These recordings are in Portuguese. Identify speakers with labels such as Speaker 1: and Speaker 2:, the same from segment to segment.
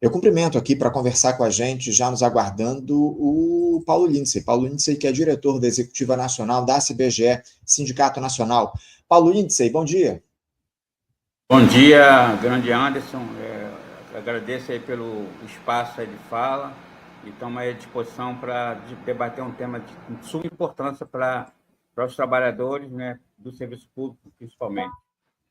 Speaker 1: Eu cumprimento aqui para conversar com a gente, já nos aguardando, o Paulo Lindsay. Paulo Lindsay, que é diretor da Executiva Nacional da CBGE, Sindicato Nacional. Paulo Lindsay, bom dia.
Speaker 2: Bom dia, grande Anderson. Agradeço aí pelo espaço aí de fala e estamos aí à disposição para debater um tema de suma importância para os trabalhadores, né, do serviço público, principalmente.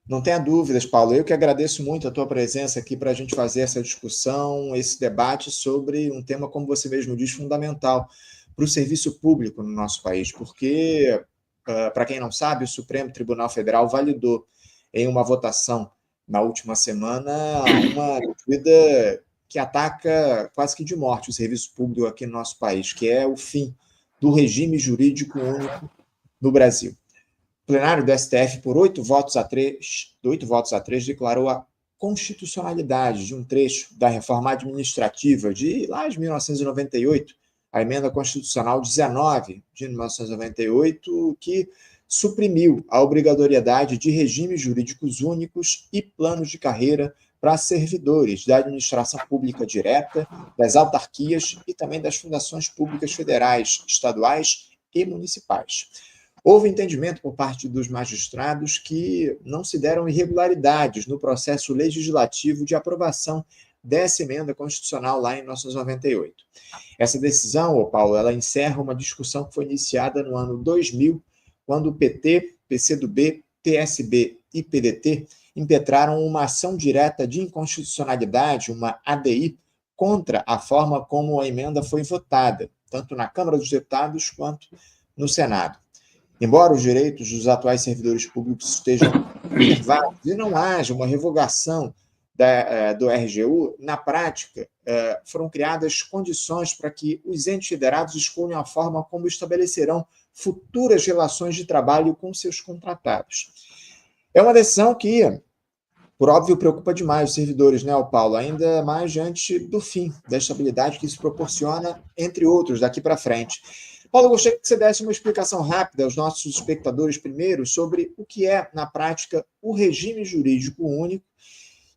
Speaker 1: Não tenha dúvidas, Paulo. Eu que agradeço muito a tua presença aqui para a gente fazer essa discussão, esse debate sobre um tema, como você mesmo diz, fundamental para o serviço público no nosso país, porque, para quem não sabe, o Supremo Tribunal Federal validou em uma votação na última semana uma medida que ataca quase que de morte o serviço público aqui no nosso país, que é o fim do regime jurídico único no Brasil. O plenário do STF, por 8 votos a 3, declarou a constitucionalidade de um trecho da reforma administrativa de lá de 1998, a emenda constitucional 19 de 1998, que suprimiu a obrigatoriedade de regimes jurídicos únicos e planos de carreira para servidores da administração pública direta, das autarquias e também das fundações públicas federais, estaduais e municipais. Houve entendimento por parte dos magistrados que não se deram irregularidades no processo legislativo de aprovação dessa emenda constitucional lá em 1998. Essa decisão, Paulo, ela encerra uma discussão que foi iniciada no ano 2000, quando o PT, PCdoB, PSB e PDT impetraram uma ação direta de inconstitucionalidade, uma ADI, contra a forma como a emenda foi votada, tanto na Câmara dos Deputados quanto no Senado. Embora os direitos dos atuais servidores públicos estejam preservados e não haja uma revogação do RGU, na prática, foram criadas condições para que os entes federados escolham a forma como estabelecerão futuras relações de trabalho com seus contratados. É uma decisão que, por óbvio, preocupa demais os servidores, né, Paulo? Ainda mais diante do fim da estabilidade que isso proporciona, entre outros, daqui para frente. Paulo, eu gostaria que você desse uma explicação rápida aos nossos espectadores, primeiro, sobre o que é, na prática, o regime jurídico único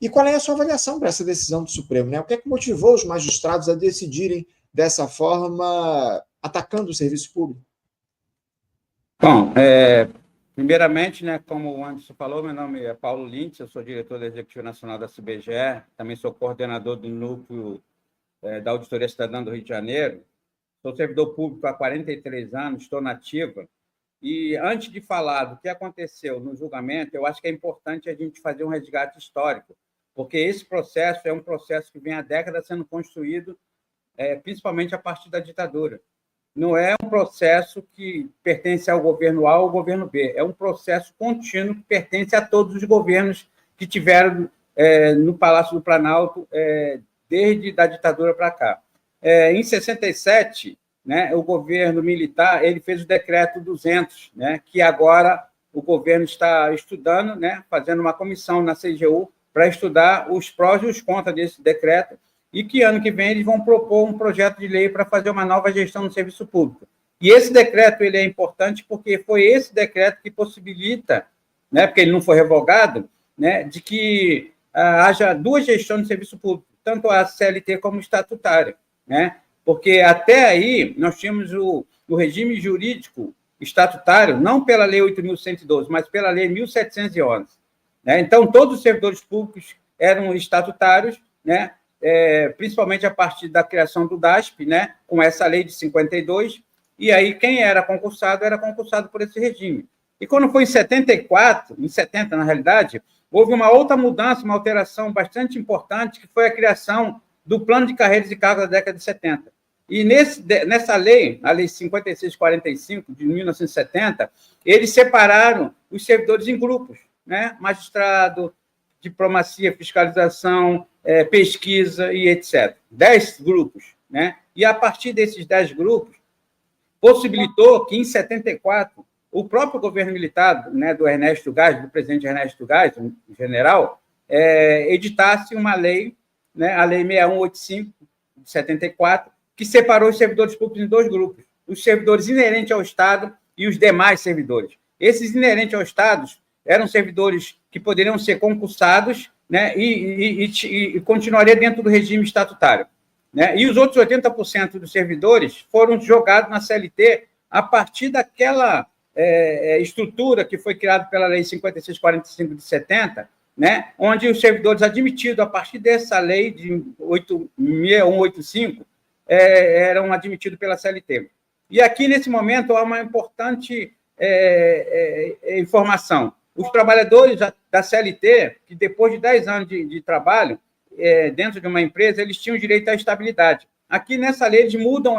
Speaker 1: e qual é a sua avaliação para essa decisão do Supremo, né? O que é que motivou os magistrados a decidirem dessa forma, atacando o serviço público?
Speaker 2: Bom, primeiramente, né, como o Anderson falou, meu nome é Paulo Lindsay, eu sou diretor da Executiva Nacional da CBGE, também sou coordenador do núcleo da Auditoria Cidadã do Rio de Janeiro. Sou servidor público há 43 anos, estou na ativa. E antes de falar do que aconteceu no julgamento, eu acho que é importante a gente fazer um resgate histórico, porque esse processo é um processo que vem há décadas sendo construído, principalmente a partir da ditadura. Não é um processo que pertence ao governo A ou ao governo B, é um processo contínuo que pertence a todos os governos que tiveram no Palácio do Planalto desde a ditadura para cá. Em 67, né, o governo militar ele fez o decreto 200, né, que agora o governo está estudando, né, fazendo uma comissão na CGU para estudar os prós e os contras desse decreto, e que ano que vem eles vão propor um projeto de lei para fazer uma nova gestão do serviço público. E esse decreto ele é importante porque foi esse decreto que possibilita, né, porque ele não foi revogado, né, de que haja duas gestões de serviço público, tanto a CLT como estatutária, né? Porque até aí nós tínhamos o regime jurídico estatutário, não pela Lei 8.112, mas pela Lei 1.711. Né? Então, todos os servidores públicos eram estatutários, né? Principalmente a partir da criação do DASP, né? Com essa lei de 52, e aí quem era concursado por esse regime. E quando foi em 74, em 70, na realidade, houve uma outra mudança, uma alteração bastante importante, que foi a criação do plano de carreiras e cargos da década de 70. E nessa lei, a Lei 5645, de 1970, eles separaram os servidores em grupos, né? Magistrado, diplomacia, fiscalização, pesquisa e etc. 10 grupos. Né? E a partir desses 10 grupos, possibilitou que, em 74, o próprio governo militar, né, do Ernesto Geisel, do presidente Ernesto Geisel, um general, editasse uma lei, né, a Lei 6185, de 74, que separou os servidores públicos em 2 grupos, os servidores inerentes ao Estado e os demais servidores. Esses inerentes ao Estado eram servidores que poderiam ser concursados, né, e continuaria dentro do regime estatutário. Né? E os outros 80% dos servidores foram jogados na CLT a partir daquela estrutura que foi criada pela Lei 5645 de 70, né? Onde os servidores admitidos a partir dessa lei de 6185 eram admitidos pela CLT. E aqui, nesse momento, há uma importante informação. Os trabalhadores da CLT, que depois de 10 anos de trabalho dentro de uma empresa, eles tinham direito à estabilidade. Aqui, nessa lei, eles mudam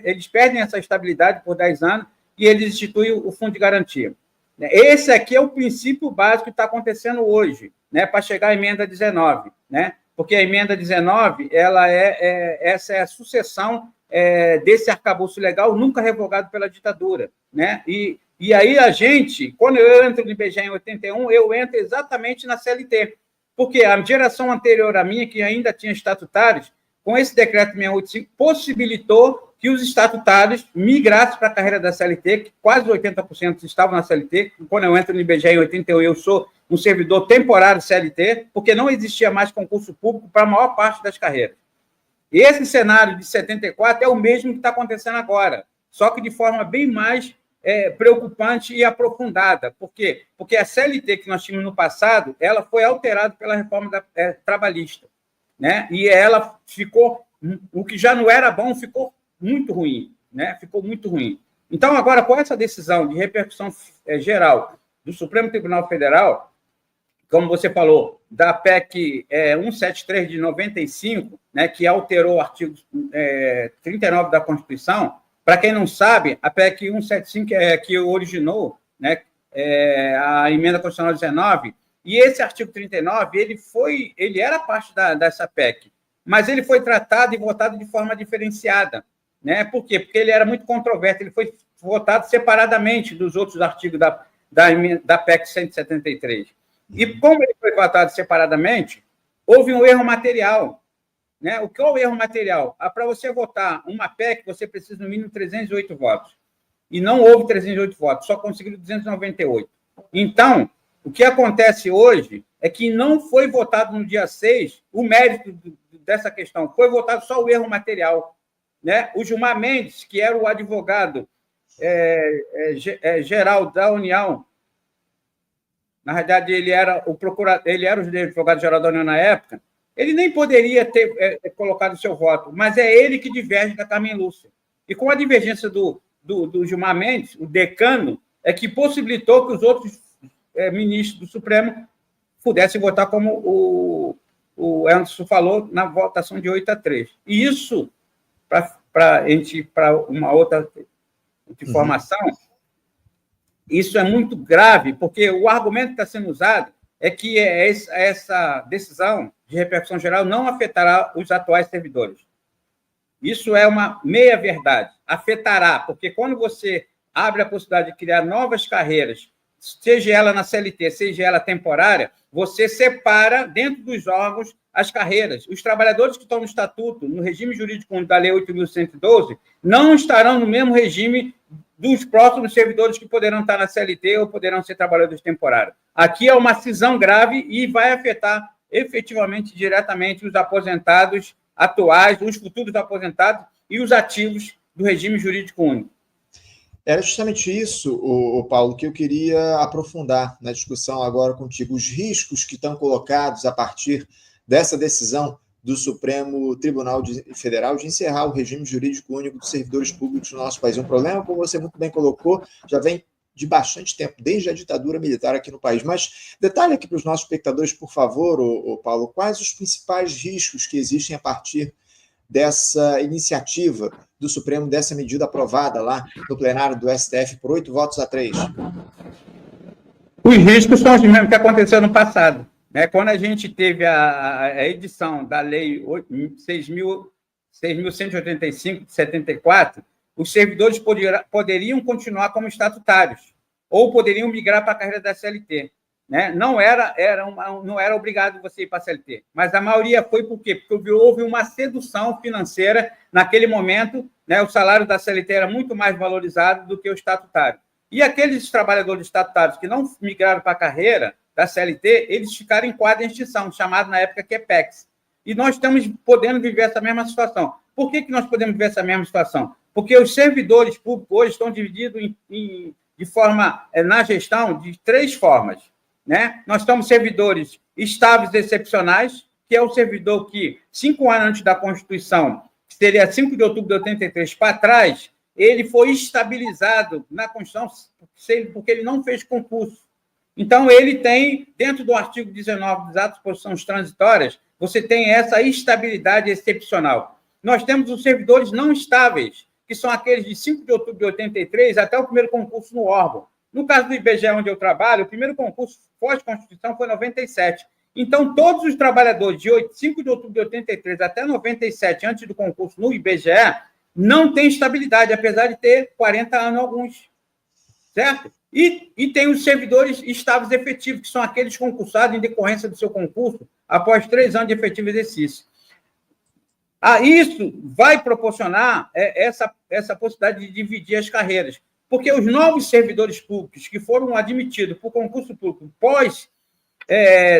Speaker 2: eles perdem essa estabilidade por 10 anos e eles instituem o Fundo de Garantia. Esse aqui é o princípio básico que está acontecendo hoje, né, para chegar à emenda 19, né? Porque a emenda 19 essa é a sucessão desse arcabouço legal nunca revogado pela ditadura, né? E aí a gente, quando eu entro no IBGE em 81, eu entro exatamente na CLT, porque a geração anterior à minha, que ainda tinha estatutários, com esse decreto 685, possibilitou que os estatutários migrassem para a carreira da CLT, que quase 80% estavam na CLT. Quando eu entro no IBGE em 81, eu sou um servidor temporário CLT, porque não existia mais concurso público para a maior parte das carreiras. Esse cenário de 74 é o mesmo que está acontecendo agora, só que de forma bem mais preocupante e aprofundada. Por quê? Porque a CLT que nós tínhamos no passado, ela foi alterada pela reforma trabalhista, né? E ela ficou, o que já não era bom, ficou muito ruim, né? Ficou muito ruim. Então, agora, com essa decisão de repercussão geral do Supremo Tribunal Federal, como você falou, da PEC 173 de 95, né, que alterou o artigo 39 da Constituição. Para quem não sabe, a PEC 175 que originou, né, a emenda constitucional 19, e esse artigo 39, ele era parte dessa PEC, mas ele foi tratado e votado de forma diferenciada. Né? Por quê? Porque ele era muito controverso, ele foi votado separadamente dos outros artigos da PEC 173. E como ele foi votado separadamente, houve um erro material. Né? O que é o erro material? Para você votar uma PEC, você precisa, no mínimo, 308 votos. E não houve 308 votos, só conseguiram 298. Então, o que acontece hoje é que não foi votado no dia 6 o mérito dessa questão, foi votado só o erro material. Né? O Gilmar Mendes, que era o advogado geral da União, na realidade, ele era o advogado-geral da União na época, ele nem poderia ter colocado o seu voto, mas é ele que diverge da Carmen Lúcia. E com a divergência do Gilmar Mendes, o decano, é que possibilitou que os outros ministros do Supremo pudessem votar como o Anderson falou, na votação de 8-3. E isso, para uma outra informação, isso é muito grave, porque o argumento que está sendo usado é que essa decisão de repercussão geral não afetará os atuais servidores. Isso é uma meia-verdade. Afetará, porque quando você abre a possibilidade de criar novas carreiras, seja ela na CLT, seja ela temporária, você separa dentro dos órgãos as carreiras. Os trabalhadores que estão no estatuto, no regime jurídico da Lei 8.112, não estarão no mesmo regime dos próximos servidores que poderão estar na CLT ou poderão ser trabalhadores temporários. Aqui é uma cisão grave e vai afetar efetivamente, diretamente, os aposentados atuais, os futuros aposentados e os ativos do regime jurídico único.
Speaker 1: Era justamente isso, Paulo, que eu queria aprofundar na discussão agora contigo. Os riscos que estão colocados a partir dessa decisão do Supremo Tribunal Federal de encerrar o regime jurídico único dos servidores públicos no nosso país. Um problema, como você muito bem colocou, já vem de bastante tempo, desde a ditadura militar aqui no país. Mas detalhe aqui para os nossos espectadores, por favor, Paulo, quais os principais riscos que existem a partir dessa iniciativa do Supremo, dessa medida aprovada lá no plenário do STF por 8-3?
Speaker 2: Os riscos são os mesmos que aconteceram no passado. Né? Quando a gente teve a edição da Lei 6.185 de 74, os servidores poderiam continuar como estatutários ou poderiam migrar para a carreira da CLT. Né? Não era obrigado você ir para a CLT, mas a maioria foi por quê? Porque houve uma sedução financeira naquele momento, né? O salário da CLT era muito mais valorizado do que o estatutário. E aqueles trabalhadores estatutários que não migraram para a carreira, da CLT, eles ficaram em quadro de extinção, chamado na época QPEX. E nós estamos podendo viver essa mesma situação. Por que nós podemos viver essa mesma situação? Porque os servidores públicos hoje estão divididos de forma, na gestão, de 3 formas. Né? Nós temos servidores estáveis e excepcionais, que é o servidor que, 5 anos antes da Constituição, que seria 5 de outubro de 83 para trás, ele foi estabilizado na Constituição porque ele não fez concurso. Então, ele tem, dentro do artigo 19 dos atos de disposições transitórias, você tem essa estabilidade excepcional. Nós temos os servidores não estáveis, que são aqueles de 5 de outubro de 83 até o primeiro concurso no órgão. No caso do IBGE, onde eu trabalho, o primeiro concurso pós-Constituição foi em 97. Então, todos os trabalhadores de 5 de outubro de 83 até 97, antes do concurso no IBGE, não têm estabilidade, apesar de ter 40 anos alguns. Certo? E tem os servidores estáveis efetivos, que são aqueles concursados em decorrência do seu concurso após 3 anos de efetivo exercício. Isso vai proporcionar essa possibilidade de dividir as carreiras, porque os novos servidores públicos que foram admitidos por concurso público pós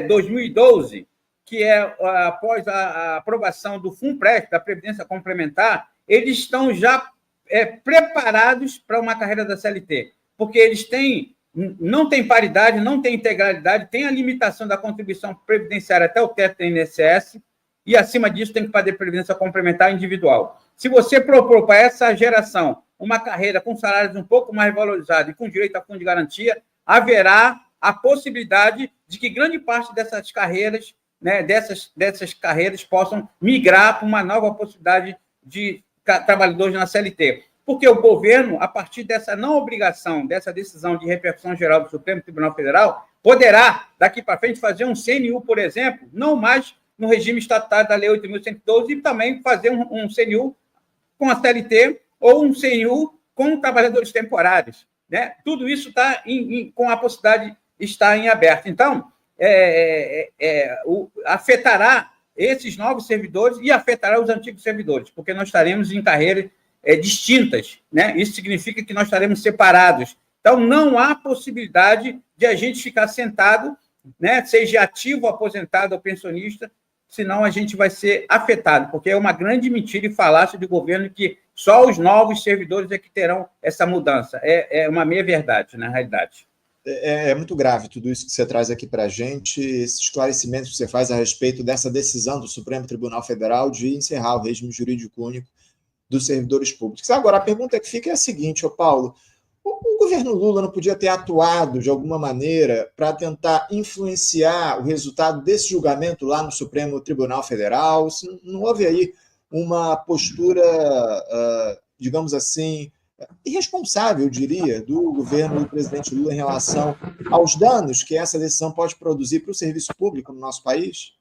Speaker 2: 2012, que é após a aprovação do FUNPREST, da Previdência Complementar, eles estão já preparados para uma carreira da CLT, porque eles não têm paridade, não têm integralidade, têm a limitação da contribuição previdenciária até o teto da INSS, e, acima disso, tem que fazer previdência complementar individual. Se você propor para essa geração uma carreira com salários um pouco mais valorizados e com direito a fundo de garantia, haverá a possibilidade de que grande parte dessas carreiras, né, dessas carreiras possam migrar para uma nova possibilidade de trabalhadores na CLT. Porque o governo, a partir dessa não obrigação, dessa decisão de repercussão geral do Supremo Tribunal Federal, poderá, daqui para frente, fazer um CNU, por exemplo, não mais no regime estatutário da Lei 8.112, e também fazer um CNU com a CLT ou um CNU com trabalhadores temporários. Né? Tudo isso está com a possibilidade de estar em aberto. Então, afetará esses novos servidores e afetará os antigos servidores, porque nós estaremos em carreiras distintas. Né? Isso significa que nós estaremos separados. Então, não há possibilidade de a gente ficar sentado, né, seja ativo, aposentado ou pensionista, senão a gente vai ser afetado, porque é uma grande mentira e falácia do governo que só os novos servidores é que terão essa mudança. É uma meia-verdade, na realidade.
Speaker 1: É muito grave tudo isso que você traz aqui para a gente, esse esclarecimento que você faz a respeito dessa decisão do Supremo Tribunal Federal de encerrar o regime jurídico único dos servidores públicos. Agora, a pergunta que fica é a seguinte, Paulo: o governo Lula não podia ter atuado de alguma maneira para tentar influenciar o resultado desse julgamento lá no Supremo Tribunal Federal? Se não houve aí uma postura, digamos assim, irresponsável, eu diria, do governo do presidente Lula em relação aos danos que essa decisão pode produzir para o serviço público no nosso país?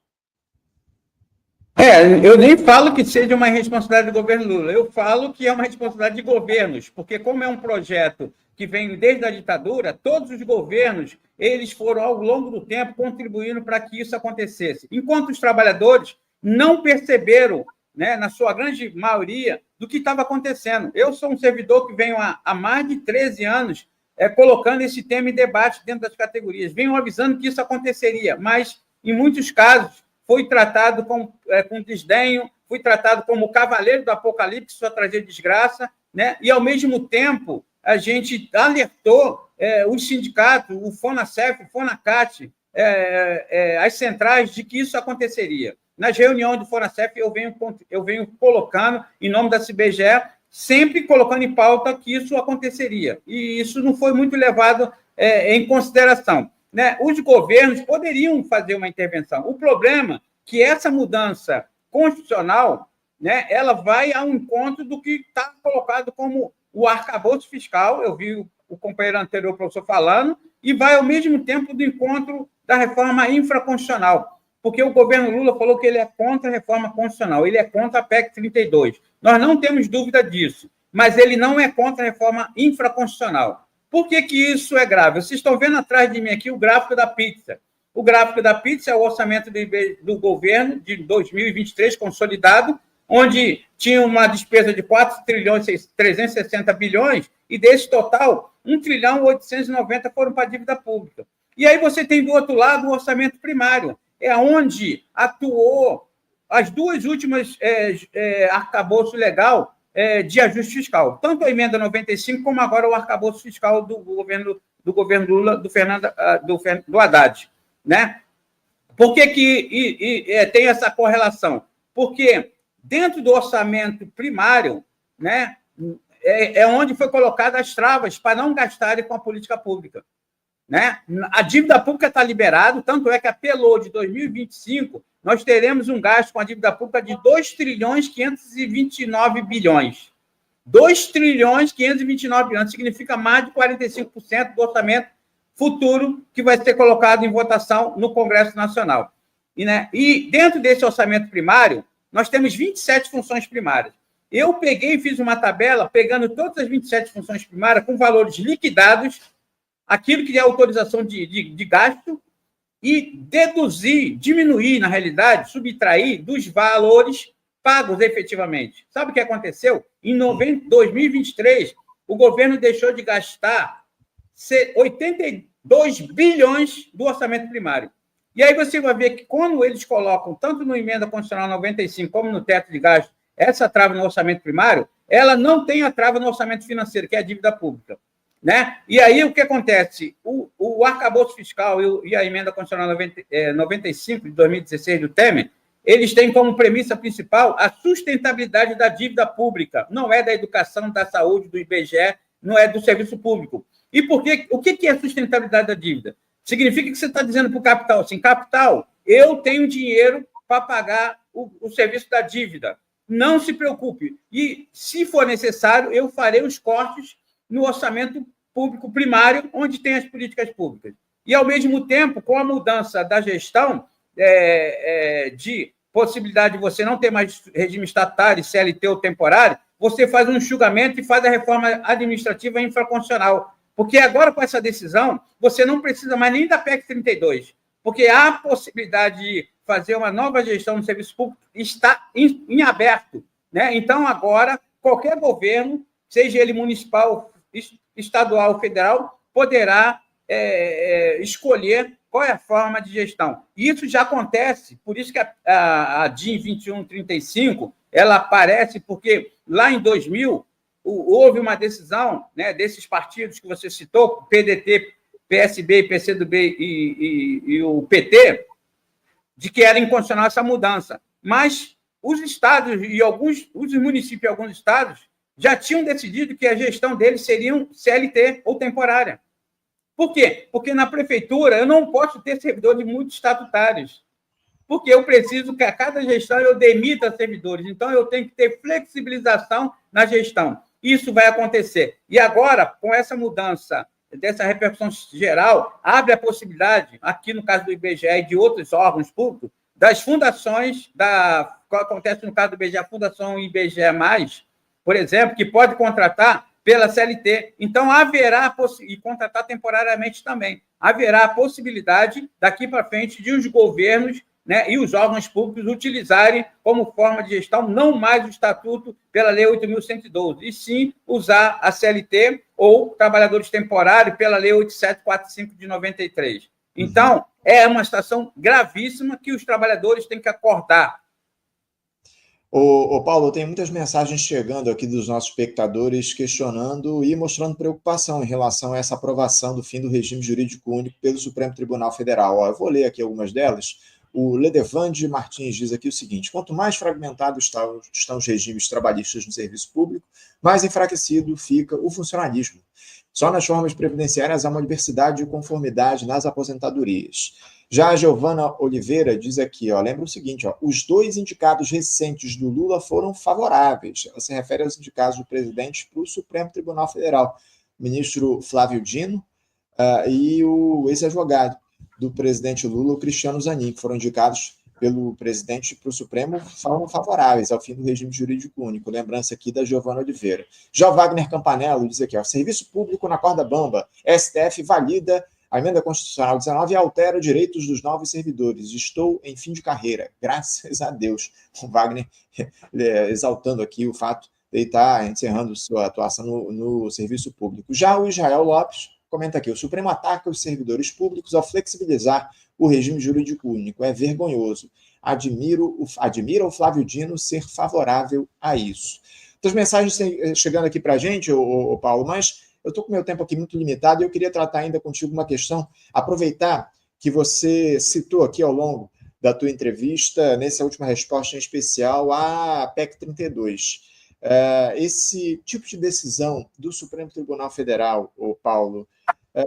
Speaker 2: Eu nem falo que seja uma responsabilidade do governo Lula, eu falo que é uma responsabilidade de governos, porque como é um projeto que vem desde a ditadura, todos os governos, eles foram, ao longo do tempo, contribuindo para que isso acontecesse. Enquanto os trabalhadores não perceberam, né, na sua grande maioria, do que estava acontecendo. Eu sou um servidor que venho há mais de 13 anos colocando esse tema em debate dentro das categorias. Venho avisando que isso aconteceria, mas, em muitos casos, foi tratado com desdenho, foi tratado como o cavaleiro do apocalipse, só trazer desgraça, né? E, ao mesmo tempo, a gente alertou os sindicatos, o FONASEF, o FONACAT, as centrais, de que isso aconteceria. Nas reuniões do FONASEF, eu venho colocando, em nome da CBGE, sempre colocando em pauta que isso aconteceria. E isso não foi muito levado em consideração. Né? Os governos poderiam fazer uma intervenção. O problema é que essa mudança constitucional, né, ela vai ao encontro do que está colocado como o arcabouço fiscal, eu vi o companheiro anterior, o professor, falando, e vai, ao mesmo tempo, do encontro da reforma infraconstitucional, porque o governo Lula falou que ele é contra a reforma constitucional, ele é contra a PEC 32. Nós não temos dúvida disso, mas ele não é contra a reforma infraconstitucional. Por que isso é grave? Vocês estão vendo atrás de mim aqui o gráfico da pizza. O gráfico da pizza é o orçamento do governo de 2023 consolidado, onde tinha uma despesa de 4 trilhões 360 bilhões, e desse total, 1 trilhão 890 foram para a dívida pública. E aí você tem, do outro lado, o orçamento primário, é onde atuou as duas últimas arcabouço legal de ajuste fiscal, tanto a emenda 95 como agora o arcabouço fiscal do governo Lula, do Haddad. Né? Por que tem essa correlação? Porque dentro do orçamento primário, né, onde foi colocadas as travas para não gastarem com a política pública. Né? A dívida pública está liberada, tanto é que apelou de 2025, nós teremos um gasto com a dívida pública de 2 trilhões 529 bilhões. 2 trilhões 529 bilhões, significa mais de 45% do orçamento futuro que vai ser colocado em votação no Congresso Nacional. E dentro desse orçamento primário, nós temos 27 funções primárias. Eu peguei e fiz uma tabela, pegando todas as 27 funções primárias com valores liquidados, aquilo que é autorização de gasto, e deduzir, diminuir, na realidade, subtrair dos valores pagos efetivamente. Sabe o que aconteceu? Em 2023, o governo deixou de gastar 82 bilhões do orçamento primário. E aí você vai ver que quando eles colocam, tanto no Emenda Constitucional 95 como no teto de gasto, essa trava no orçamento primário, ela não tem a trava no orçamento financeiro, que é a dívida pública. Né? E aí o que acontece? O arcabouço fiscal e a Emenda Constitucional 95 de 2016 do Temer, eles têm como premissa principal a sustentabilidade da dívida pública, não é da educação, da saúde, do IBGE, não é do serviço público. E por quê? O que é a sustentabilidade da dívida? Significa que você está dizendo para o capital assim, capital, eu tenho dinheiro para pagar o serviço da dívida, não se preocupe. E, se for necessário, eu farei os cortes no orçamento público primário, onde tem as políticas públicas. E, ao mesmo tempo, com a mudança da gestão, de possibilidade de você não ter mais regime estatutário, CLT ou temporário, você faz um enxugamento e faz a reforma administrativa infraconstitucional. Porque agora, com essa decisão, você não precisa mais nem da PEC 32, porque a possibilidade de fazer uma nova gestão no serviço público está em aberto. Né? Então, agora, qualquer governo, seja ele municipal, estadual, federal, poderá escolher qual é a forma de gestão. E isso já acontece, por isso que a DIN 2135 ela aparece, porque lá em 2000 houve uma decisão, né, desses partidos que você citou, PDT, PSB, PCdoB e o PT, de que era inconstitucional essa mudança. Mas os estados e os municípios e alguns estados já tinham decidido que a gestão deles seria CLT ou temporária. Por quê? Porque na prefeitura eu não posso ter servidores muito estatutários, porque eu preciso que a cada gestão eu demita servidores. Então, eu tenho que ter flexibilização na gestão. Isso vai acontecer. E agora, com essa mudança, dessa repercussão geral, abre a possibilidade, aqui no caso do IBGE e de outros órgãos públicos, das fundações, acontece no caso do IBGE, a Fundação IBGE+, por exemplo, que pode contratar pela CLT. Então, haverá, e contratar temporariamente também, haverá a possibilidade, daqui para frente, de os governos, né, e os órgãos públicos utilizarem como forma de gestão não mais o estatuto pela Lei 8.112, e sim usar a CLT ou trabalhadores temporários pela Lei 8745 de 93. Então, é uma situação gravíssima que os trabalhadores têm que acordar.
Speaker 1: Paulo, tem muitas mensagens chegando aqui dos nossos espectadores questionando e mostrando preocupação em relação a essa aprovação do fim do regime jurídico único pelo Supremo Tribunal Federal. Eu vou ler aqui algumas delas. O Ledevande Martins diz aqui o seguinte: quanto mais fragmentados estão os regimes trabalhistas no serviço público, mais enfraquecido fica o funcionalismo. Só nas formas previdenciárias há uma diversidade de conformidade nas aposentadorias. Já a Giovana Oliveira diz aqui, lembra o seguinte, os 2 indicados recentes do Lula foram favoráveis. Ela se refere aos indicados do presidente para o Supremo Tribunal Federal, o ministro Flávio Dino e o ex-advogado do presidente Lula, o Cristiano Zanin, que foram indicados pelo presidente para o Supremo, foram favoráveis ao fim do regime jurídico único. Lembrança aqui da Giovana Oliveira. Já Wagner Campanello diz aqui, serviço público na corda bamba, STF valida a Emenda Constitucional 19 e altera direitos dos novos servidores. Estou em fim de carreira, graças a Deus. O Wagner exaltando aqui o fato de ele estar encerrando sua atuação no serviço público. Já o Israel Lopes comenta aqui, o Supremo ataca os servidores públicos ao flexibilizar o regime jurídico único. É vergonhoso. Admira o Flávio Dino ser favorável a isso. Então, as mensagens chegando aqui para a gente, Paulo, mas eu estou com meu tempo aqui muito limitado e eu queria tratar ainda contigo uma questão, aproveitar que você citou aqui ao longo da tua entrevista, nessa última resposta em especial, à PEC 32. Esse tipo de decisão do Supremo Tribunal Federal, Paulo,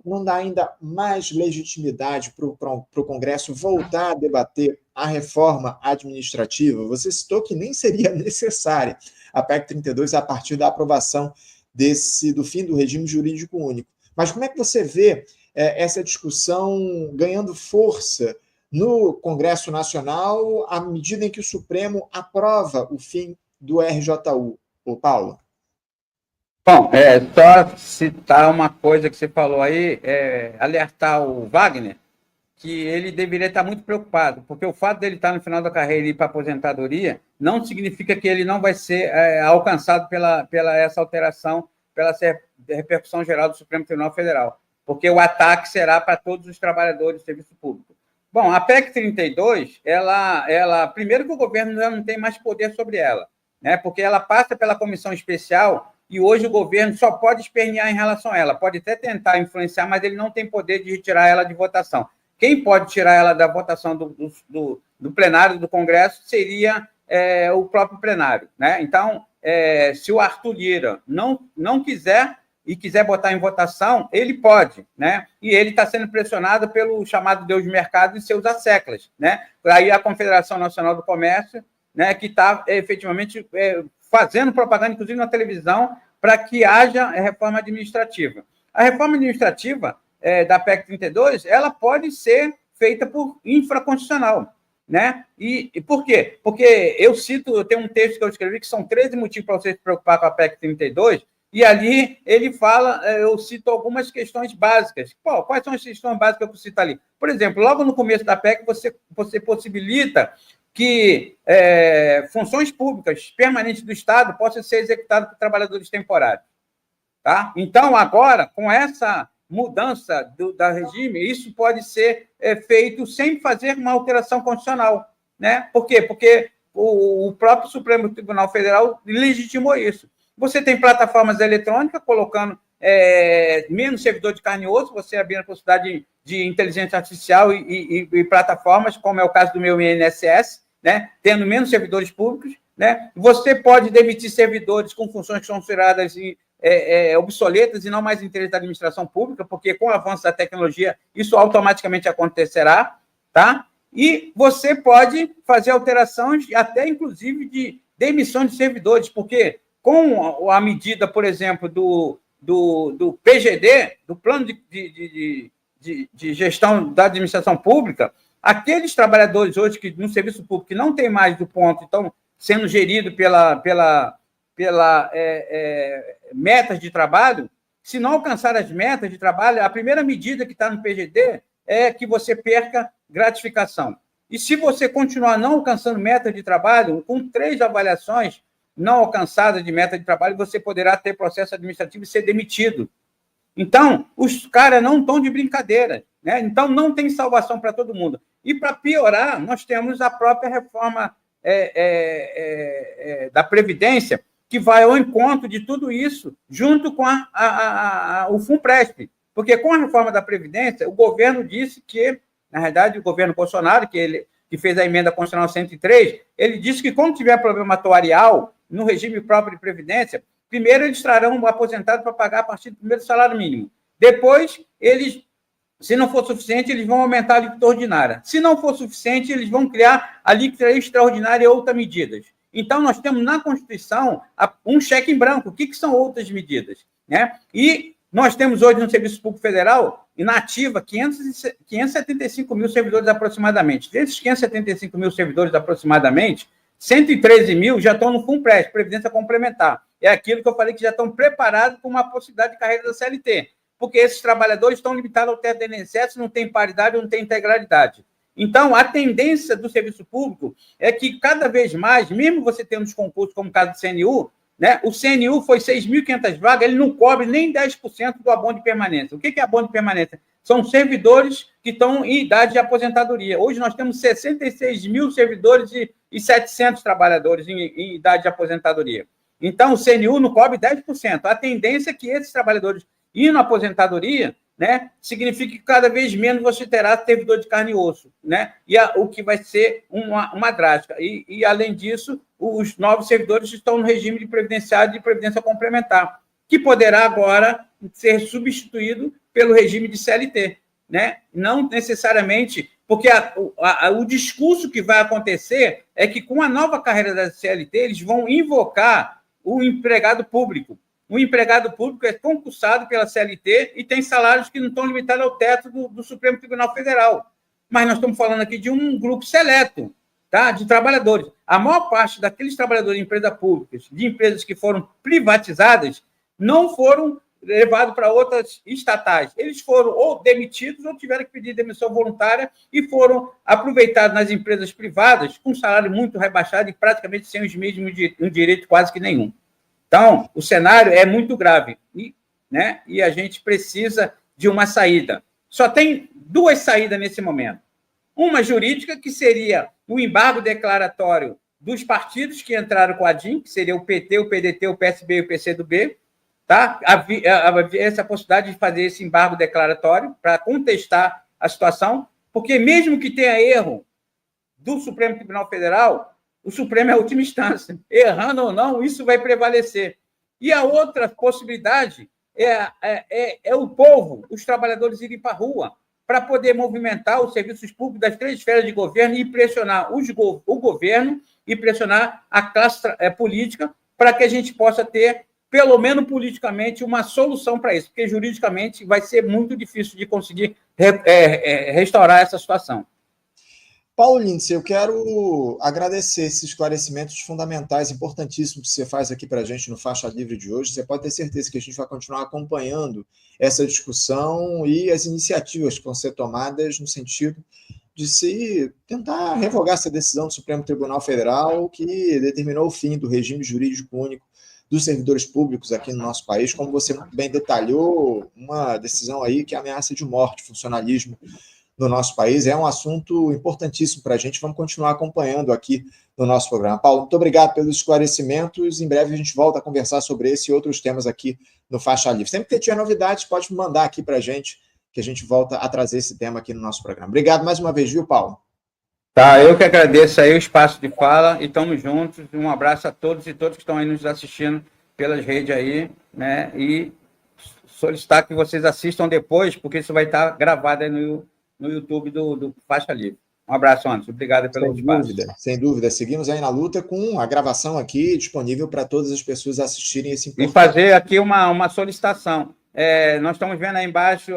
Speaker 1: não dá ainda mais legitimidade para o Congresso voltar a debater a reforma administrativa? Você citou que nem seria necessária a PEC 32 a partir da aprovação do fim do regime jurídico único. Mas como é que você vê essa discussão ganhando força no Congresso Nacional à medida em que o Supremo aprova o fim do RJU, Paulo?
Speaker 2: Bom, só citar uma coisa que você falou aí, alertar o Wagner, que ele deveria estar muito preocupado, porque o fato dele estar no final da carreira e ir para a aposentadoria não significa que ele não vai ser alcançado pela essa alteração, pela repercussão geral do Supremo Tribunal Federal, porque o ataque será para todos os trabalhadores do serviço público. Bom, a PEC 32, ela primeiro que o governo já não tem mais poder sobre ela, né? Porque ela passa pela comissão especial e hoje o governo só pode espernear em relação a ela, pode até tentar influenciar, mas ele não tem poder de retirar ela de votação. Quem pode tirar ela da votação do plenário do Congresso seria o próprio plenário, né? Então, se o Arthur Lira não quiser e quiser botar em votação, ele pode, né? E ele está sendo pressionado pelo chamado Deus do Mercado e seus asseclas, né? Aí a Confederação Nacional do Comércio, né, que está efetivamente fazendo propaganda, inclusive na televisão, para que haja reforma administrativa. A reforma administrativa da PEC 32, ela pode ser feita por infraconstitucional, né? E por quê? Porque eu tenho um texto que eu escrevi que são 13 motivos para você se preocupar com a PEC 32, e ali ele fala, eu cito algumas questões básicas. Pô, quais são as questões básicas que eu cito ali? Por exemplo, logo no começo da PEC, você possibilita que funções públicas permanentes do Estado possam ser executadas por trabalhadores temporários. Tá? Então, agora, com essa mudança da regime, isso pode ser feito sem fazer uma alteração constitucional. Né? Por quê? Porque o próprio Supremo Tribunal Federal legitimou isso. Você tem plataformas eletrônicas colocando menos servidor de carne e osso, você abrindo a possibilidade de inteligência artificial e plataformas, como é o caso do meu INSS, né? Tendo menos servidores públicos, né? Você pode demitir servidores com funções que são consideradas obsoletas e não mais interesse da administração pública, porque com o avanço da tecnologia isso automaticamente acontecerá, tá? E você pode fazer alterações até, inclusive, de demissão de servidores, porque com a medida, por exemplo, do PGD, do Plano de Gestão da Administração Pública, aqueles trabalhadores hoje que no serviço público que não tem mais do ponto, estão sendo geridos pela metas de trabalho, se não alcançar as metas de trabalho, a primeira medida que está no PGD é que você perca gratificação. E se você continuar não alcançando meta de trabalho, com 3 avaliações não alcançadas de meta de trabalho, você poderá ter processo administrativo e ser demitido. Então, os caras não estão de brincadeira, né? Então, não tem salvação para todo mundo. E, para piorar, nós temos a própria reforma da Previdência, que vai ao encontro de tudo isso, junto com o FUNPRESP. Porque, com a reforma da Previdência, o governo disse que, na verdade, o governo Bolsonaro, que fez a emenda constitucional 103, ele disse que, quando tiver problema atuarial no regime próprio de Previdência, primeiro eles trarão um aposentado para pagar a partir do primeiro salário mínimo. Depois, se não for suficiente, eles vão aumentar a alíquota ordinária. Se não for suficiente, eles vão criar a alíquota extraordinária e outras medidas. Então, nós temos na Constituição um cheque em branco. O que são outras medidas? Né? E nós temos hoje no Serviço Público Federal, na ativa, 575 mil servidores aproximadamente. Desses 575 mil servidores aproximadamente, 113 mil já estão no FUNPRESP, Previdência Complementar. É aquilo que eu falei que já estão preparados para uma possibilidade de carreira da CLT, porque esses trabalhadores estão limitados ao teto do INSS, não tem paridade, não tem integralidade. Então, a tendência do serviço público é que, cada vez mais, mesmo você tendo os concursos, como o caso do CNU, né? O CNU foi 6.500 vagas, ele não cobre nem 10% do abono de permanência. O que é abono de permanência? São servidores que estão em idade de aposentadoria. Hoje nós temos 66 mil servidores e 700 trabalhadores em idade de aposentadoria. Então, o CNU não cobre 10%. A tendência é que esses trabalhadores indo à aposentadoria, né, significa que cada vez menos você terá servidor de carne e osso, né? O que vai ser uma drástica. E, além disso, os novos servidores estão no regime de previdenciário de previdência complementar, que poderá agora ser substituído pelo regime de CLT, né? Não necessariamente, porque o discurso que vai acontecer é que, com a nova carreira da CLT, eles vão invocar o empregado público. O empregado público é concursado pela CLT e tem salários que não estão limitados ao teto do Supremo Tribunal Federal. Mas nós estamos falando aqui de um grupo seleto, tá? De trabalhadores. A maior parte daqueles trabalhadores de empresas públicas, de empresas que foram privatizadas, não foram levados para outras estatais. Eles foram ou demitidos ou tiveram que pedir demissão voluntária e foram aproveitados nas empresas privadas com salário muito rebaixado e praticamente sem os mesmos direitos quase que nenhum. Então, o cenário é muito grave, né? E a gente precisa de uma saída. Só tem duas saídas nesse momento. Uma jurídica, que seria o embargo declaratório dos partidos que entraram com a DIN, que seria o PT, o PDT, o PSB e o PCdoB, tá? Havia essa possibilidade de fazer esse embargo declaratório para contestar a situação, porque mesmo que tenha erro do Supremo Tribunal Federal, o Supremo é a última instância. Errando ou não, isso vai prevalecer. E a outra possibilidade é o povo, os trabalhadores irem para a rua para poder movimentar os serviços públicos das três esferas de governo e pressionar o governo e pressionar a classe política para que a gente possa ter, pelo menos politicamente, uma solução para isso, porque juridicamente vai ser muito difícil de conseguir restaurar essa situação.
Speaker 1: Paulo Lindsay, eu quero agradecer esses esclarecimentos fundamentais, importantíssimos que você faz aqui para a gente no Faixa Livre de hoje. Você pode ter certeza que a gente vai continuar acompanhando essa discussão e as iniciativas que vão ser tomadas no sentido de se tentar revogar essa decisão do Supremo Tribunal Federal que determinou o fim do regime jurídico único dos servidores públicos aqui no nosso país. Como você bem detalhou, uma decisão aí que ameaça de morte o funcionalismo no nosso país. É um assunto importantíssimo para a gente. Vamos continuar acompanhando aqui no nosso programa. Paulo, muito obrigado pelos esclarecimentos. Em breve a gente volta a conversar sobre esse e outros temas aqui no Faixa Livre. Sempre que tiver novidades, pode mandar aqui para a gente, que a gente volta a trazer esse tema aqui no nosso programa. Obrigado mais uma vez, viu, Paulo?
Speaker 2: Tá, eu que agradeço aí o espaço de fala e estamos juntos. Um abraço a todos e todos que estão aí nos assistindo pelas redes aí, né? E solicitar que vocês assistam depois, porque isso vai estar gravado aí no YouTube do Faixa Livre. Um abraço, Anderson. Obrigado pelo espaço.
Speaker 1: Sem dúvida. Seguimos aí na luta com a gravação aqui disponível para todas as pessoas assistirem esse importante.
Speaker 2: E fazer aqui uma solicitação. Nós estamos vendo aí embaixo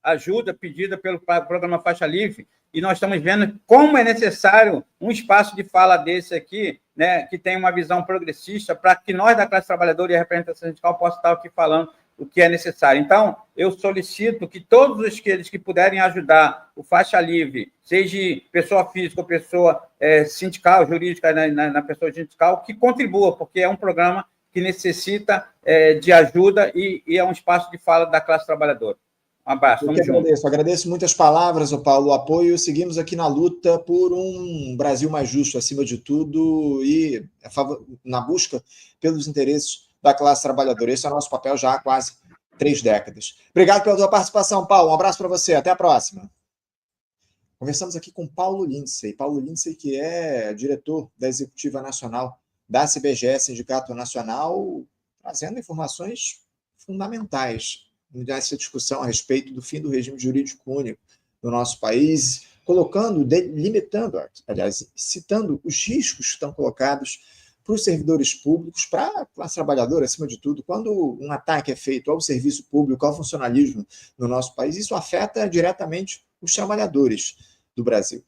Speaker 2: ajuda pedida pelo programa Faixa Livre, e nós estamos vendo como é necessário um espaço de fala desse aqui, né, que tem uma visão progressista, para que nós, da classe trabalhadora e a representação sindical, possamos estar aqui falando o que é necessário. Então, eu solicito que todos aqueles que puderem ajudar o Faixa Livre, seja pessoa física ou pessoa sindical, jurídica, na pessoa sindical, que contribua, porque é um programa que necessita de ajuda e é um espaço de fala da classe trabalhadora. Um abraço,
Speaker 1: vamos juntos. Agradeço muitas palavras, Paulo, o apoio. Seguimos aqui na luta por um Brasil mais justo, acima de tudo, e na busca pelos interesses da classe trabalhadora. Esse é o nosso papel já há quase 3 décadas. Obrigado pela tua participação, Paulo. Um abraço para você. Até a próxima. Conversamos aqui com Paulo Lindsay. Paulo Lindsay, que é diretor da Executiva Nacional da CBGE, Sindicato Nacional, trazendo informações fundamentais nessa discussão a respeito do fim do regime jurídico único no nosso país, limitando, aliás, citando os riscos que estão colocados para os servidores públicos, para a classe trabalhadora, acima de tudo. Quando um ataque é feito ao serviço público, ao funcionalismo no nosso país, isso afeta diretamente os trabalhadores do Brasil.